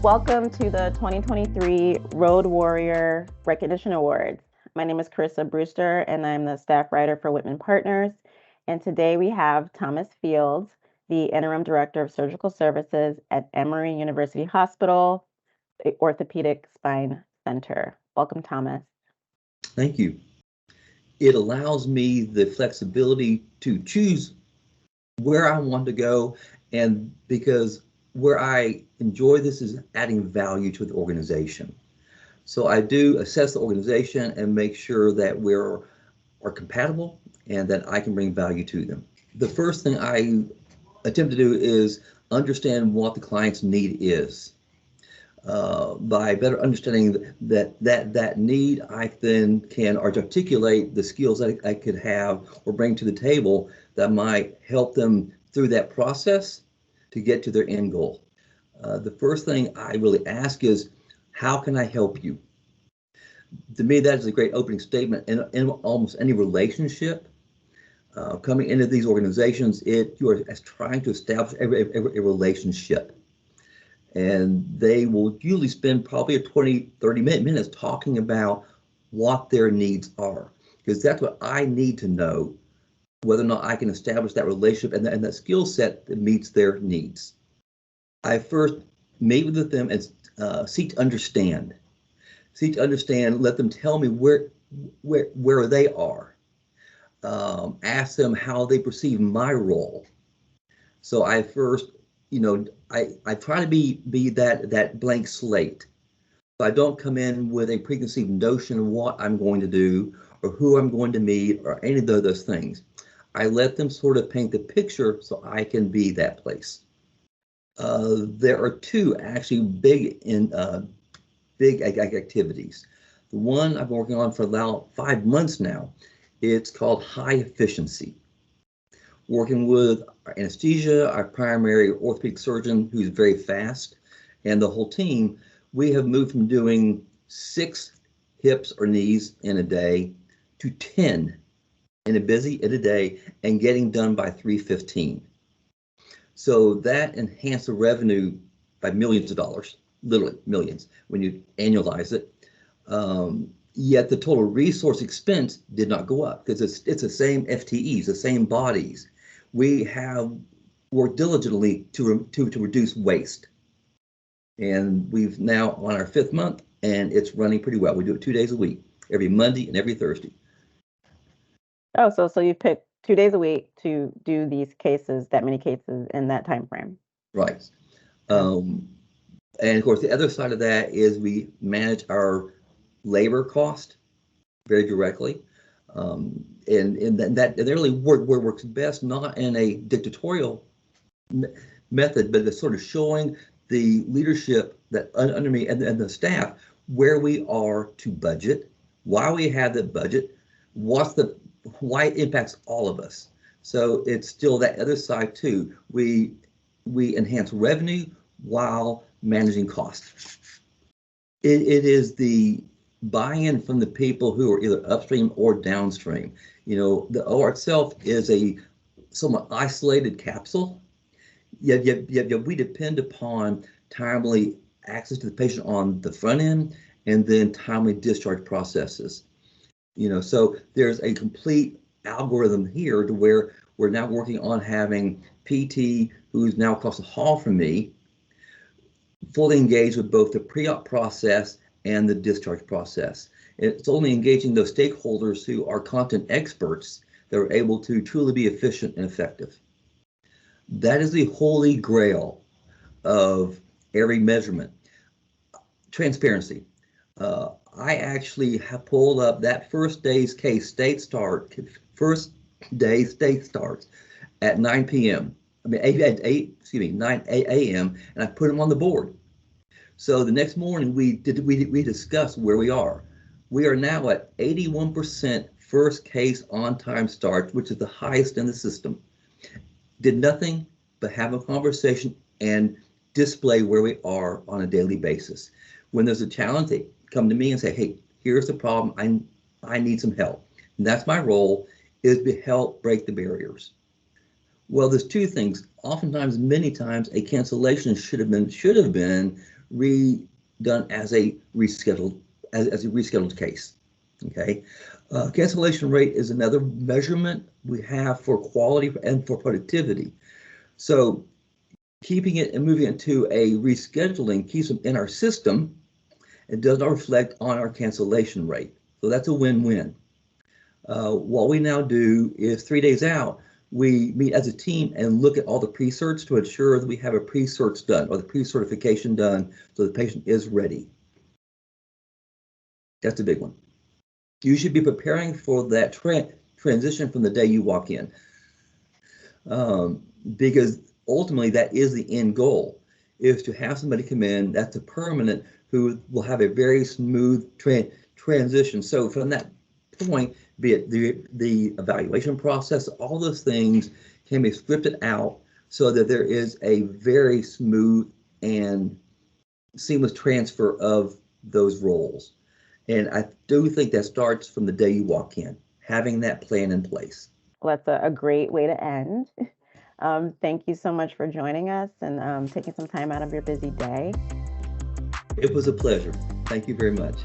Welcome to the 2023 Road Warrior Recognition Awards. My name is Carissa Brewster, and I'm the staff writer for Whitman Partners. And today we have Thomas Fields, the Interim Director of Surgical Services at Emory University Hospital, the Orthopedic Spine Center. Welcome, Thomas. Thank you. It allows me the flexibility to choose where I want to go, and because where I enjoy this is adding value to the organization. So I do assess the organization and make sure that we're compatible and that I can bring value to them. The first thing I attempt to do is understand what the client's need is. By better understanding that need, I then can articulate the skills that I could have or bring to the table that might help them through that process to get to their end goal. The first thing I really ask is, how can I help you? To me, that is a great opening statement in almost any relationship. Coming into these organizations, you are trying to establish a relationship. And they will usually spend probably 20, 30 minutes talking about what their needs are, because that's what I need to know, whether or not I can establish that relationship and that skill set that meets their needs. I first meet with them and seek to understand. Let them tell me where they are. Ask them how they perceive my role. So I first, I try to be that blank slate. So I don't come in with a preconceived notion of what I'm going to do or who I'm going to meet or any of those things. I let them sort of paint the picture so I can be that place. There are two actually big activities. The one I've been working on for about 5 months now, it's called high efficiency. Working with our anesthesia, our primary orthopedic surgeon, who's very fast, and the whole team, we have moved from doing 6 hips or knees in a day to 10 in a day and getting done by 3:15. So that enhanced the revenue by millions of dollars, literally millions, when you annualize it. Yet the total resource expense did not go up because it's the same FTEs, the same bodies. We have worked diligently to reduce waste. And we've now on our 5th month, and it's running pretty well. We do it 2 days a week, every Monday and every Thursday. Oh, so you pick 2 days a week to do these cases, that many cases in that time frame. Right. And of course, the other side of that is we manage our labor cost very directly. And that really works best, not in a dictatorial method, but it's sort of showing the leadership that under me and the staff where we are to budget, why we have that budget, why it impacts all of us. So it's still that other side too. We enhance revenue while managing costs. It is the buy-in from the people who are either upstream or downstream. The OR itself is a somewhat isolated capsule. Yet we depend upon timely access to the patient on the front end and then timely discharge processes. So there's a complete algorithm here to where we're now working on having PT, who's now across the hall from me, fully engaged with both the pre-op process and the discharge process. It's only engaging those stakeholders who are content experts that are able to truly be efficient and effective. That is the holy grail of every measurement. Transparency. I actually have pulled up that first day state starts at 9 p.m. 9 a.m. and I put them on the board. So the next morning we discussed where we are. We are now at 81% first case on time starts, which is the highest in the system. Did nothing but have a conversation and display where we are on a daily basis. When there's a challenge, they come to me and say, hey, here's the problem. I need some help. And that's my role, is to help break the barriers. Well, there's two things. Oftentimes, many times, a cancellation should have been redone as a rescheduled case. Okay, cancellation rate is another measurement we have for quality and for productivity. So keeping it and moving it to a rescheduling keeps them in our system. It does not reflect on our cancellation rate. So that's a win-win. What we now do is 3 days out, we meet as a team and look at all the pre-certs to ensure that we have a pre-certs done or the pre-certification done so the patient is ready. That's a big one. You should be preparing for that transition from the day you walk in, because ultimately that is the end goal, is to have somebody come in that's a permanent who will have a very smooth transition. So from that point, be it the evaluation process, all those things can be scripted out so that there is a very smooth and seamless transfer of those roles. And I do think that starts from the day you walk in, having that plan in place. Well, that's a great way to end. Thank you so much for joining us and taking some time out of your busy day. It was a pleasure. Thank you very much.